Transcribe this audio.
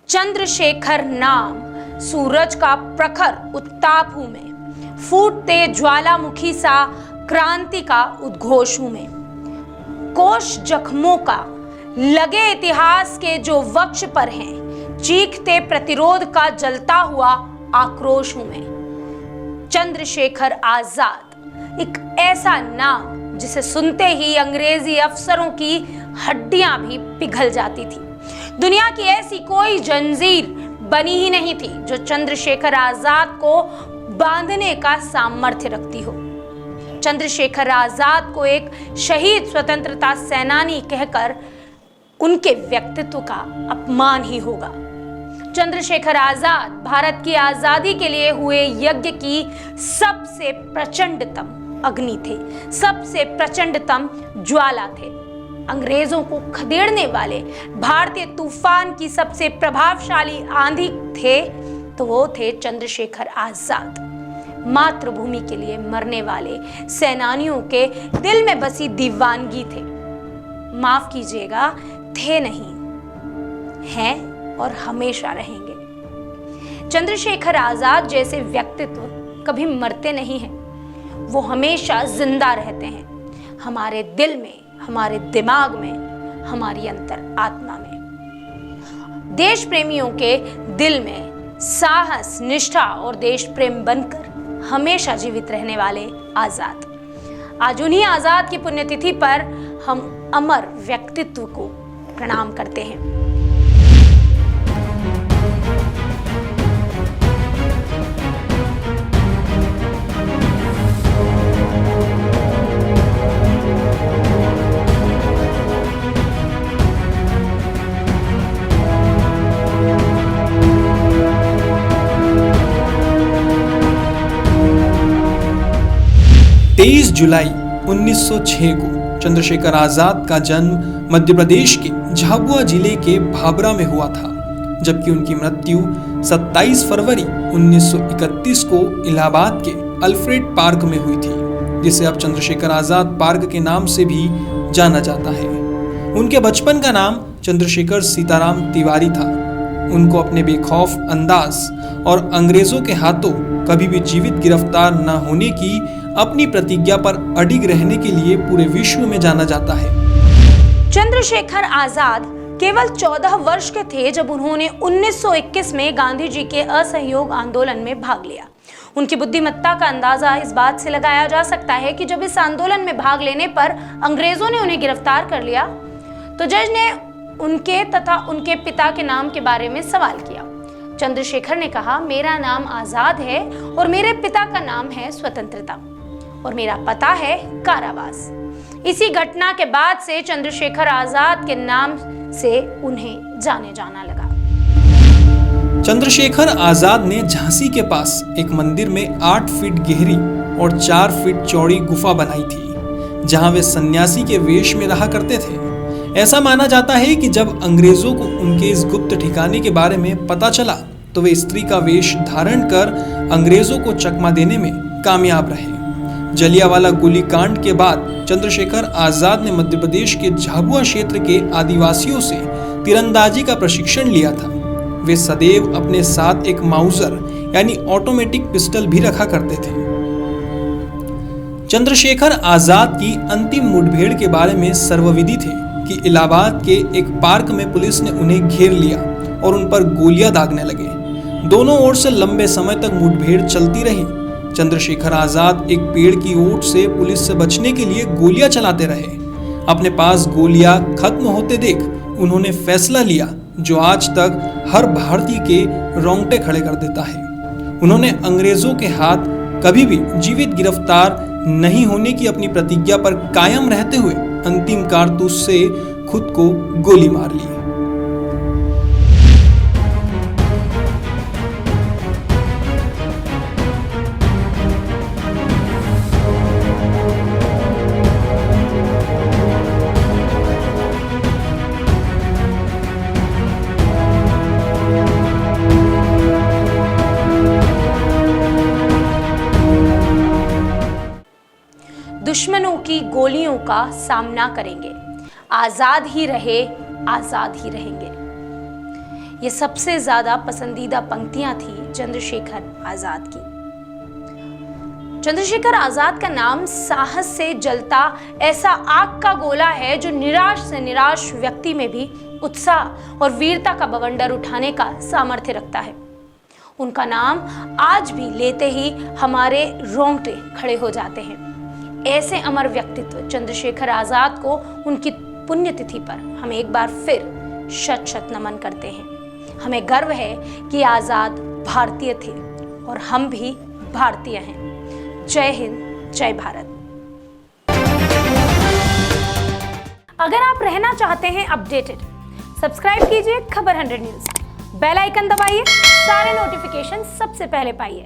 चंद्रशेखर नाम सूरज का प्रखर उत्ताप हूं मैं, फूटते ज्वालामुखी सा क्रांति का उद्घोष हूं मैं। कोश जख्मों का लगे इतिहास के जो वक्ष पर हैं, चीखते प्रतिरोध का जलता हुआ आक्रोश हूं मैं। चंद्रशेखर आजाद एक ऐसा नाम जिसे सुनते ही अंग्रेजी अफसरों की हड्डियां भी पिघल जाती थी। दुनिया की ऐसी कोई जंजीर बनी ही नहीं थी जो चंद्रशेखर आजाद को बांधने का सामर्थ्य रखती हो। चंद्रशेखर आजाद को एक शहीद स्वतंत्रता सेनानी कहकर उनके व्यक्तित्व का अपमान ही होगा। चंद्रशेखर आजाद भारत की आजादी के लिए हुए यज्ञ की सबसे प्रचंडतम अग्नि थे, सबसे प्रचंडतम ज्वाला थे। अंग्रेजों को खदेड़ने वाले भारतीय तूफान की सबसे प्रभावशाली आंधी थे तो वो थे चंद्रशेखर आजाद। मातृभूमि के लिए मरने वाले सेनानियों के दिल में बसी दीवानगी थे। माफ कीजिएगा, थे नहीं, हैं और हमेशा रहेंगे। चंद्रशेखर आजाद जैसे व्यक्तित्व कभी मरते नहीं हैं, वो हमेशा जिंदा रहते हैं हमारे दिल में, हमारे दिमाग में, हमारी अंतर आत्मा में। देश प्रेमियों के दिल में साहस, निष्ठा और देश प्रेम बनकर हमेशा जीवित रहने वाले आजाद। आज उन्हीं आजाद की पुण्यतिथि पर हम अमर व्यक्तित्व को प्रणाम करते हैं। 23 जुलाई 1906 को चंद्रशेखर आजाद का जन्म मध्य प्रदेश के झाबुआ जिले के भाबरा में हुआ था, जबकि उनकी मृत्यु 27 फरवरी 1931 को इलाहाबाद के अल्फ्रेड पार्क में हुई थी, जिसे अब चंद्रशेखर आजाद पार्क के नाम से भी जाना जाता है। उनके बचपन का नाम चंद्रशेखर सीताराम तिवारी था। उनको अपने बेखौफ अंदाज और अंग्रेजों के हाथों कभी भी जीवित गिरफ्तार न होने की अपनी प्रतिज्ञा पर अडिग रहने के लिए पूरे विश्व में जाना जाता है। चंद्रशेखर आजाद केवल 14 वर्ष के थे जब उन्होंने 1921 में गांधी जी के असहयोग आंदोलन में भाग लिया। उनकी बुद्धिमत्ता का अंदाजा इस बात से लगाया जा सकता है कि जब इस आंदोलन में भाग लेने पर अंग्रेजों ने उन्हें गिरफ्तार कर लिया तो जज ने उनके तथा उनके पिता के नाम के बारे में सवाल किया। चंद्रशेखर ने कहा, मेरा नाम आजाद है और मेरे पिता का नाम है स्वतंत्रता और मेरा पता है कारावास। इसी घटना के बाद से चंद्रशेखर आजाद के नाम से उन्हें जाने जाना लगा। चंद्रशेखर आजाद ने झांसी के पास एक मंदिर में 8 फीट गहरी और 4 फीट चौड़ी गुफा बनाई थी, जहां वे सन्यासी के वेश में रहा करते थे। ऐसा माना जाता है कि जब अंग्रेजों को उनके इस गुप्त ठिकाने के बारे में पता चला तो वे स्त्री का वेश धारण कर अंग्रेजों को चकमा देने में कामयाब रहे। जलियांवाला गोलीकांड के बाद चंद्रशेखर आजाद ने मध्य प्रदेश के झाबुआ क्षेत्र के आदिवासियों से तीरंदाजी का प्रशिक्षण लिया था। वे सदैव अपने साथ एक माउजर यानी ऑटोमेटिक पिस्टल भी रखा करते थे। चंद्रशेखर आजाद की अंतिम मुठभेड़ के बारे में सर्वविदित है कि इलाहाबाद के एक पार्क में पुलिस ने उन्हें घेर लिया और उन पर गोलियां दागने लगे। दोनों ओर से लंबे समय तक मुठभेड़ चलती रही। चंद्रशेखर आजाद एक पेड़ की ओट से पुलिस से बचने के लिए गोलियां चलाते रहे। अपने पास गोलियां खत्म होते देख उन्होंने फैसला लिया जो आज तक हर भारतीय के रोंगटे खड़े कर देता है। उन्होंने अंग्रेजों के हाथ कभी भी जीवित गिरफ्तार नहीं होने की अपनी प्रतिज्ञा पर कायम रहते हुए अंतिम कारतूस से खुद को गोली मार ली। दुश्मनों की गोलियों का सामना करेंगे, आजाद ही रहे, आजाद ही रहेंगे। ये सबसे ज्यादा पसंदीदा पंक्तियां थी चंद्रशेखर आजाद की। चंद्रशेखर आजाद का नाम साहस से जलता ऐसा आग का गोला है जो निराश से निराश व्यक्ति में भी उत्साह और वीरता का बवंडर उठाने का सामर्थ्य रखता है। उनका नाम आज भी लेते ही हमारे रोंगटे खड़े हो जाते हैं। ऐसे अमर व्यक्तित्व चंद्रशेखर आजाद को उनकी पुण्यतिथि पर हम एक बार फिर शत शत नमन करते हैं। हमें गर्व है कि आजाद भारतीय थे और हम भी भारतीय हैं। जय हिंद, जय भारत। अगर आप रहना चाहते हैं अपडेटेड, सब्सक्राइब कीजिए खबर 100 न्यूज, बेल आइकन दबाइए, सारे नोटिफिकेशन सबसे पहले पाइए।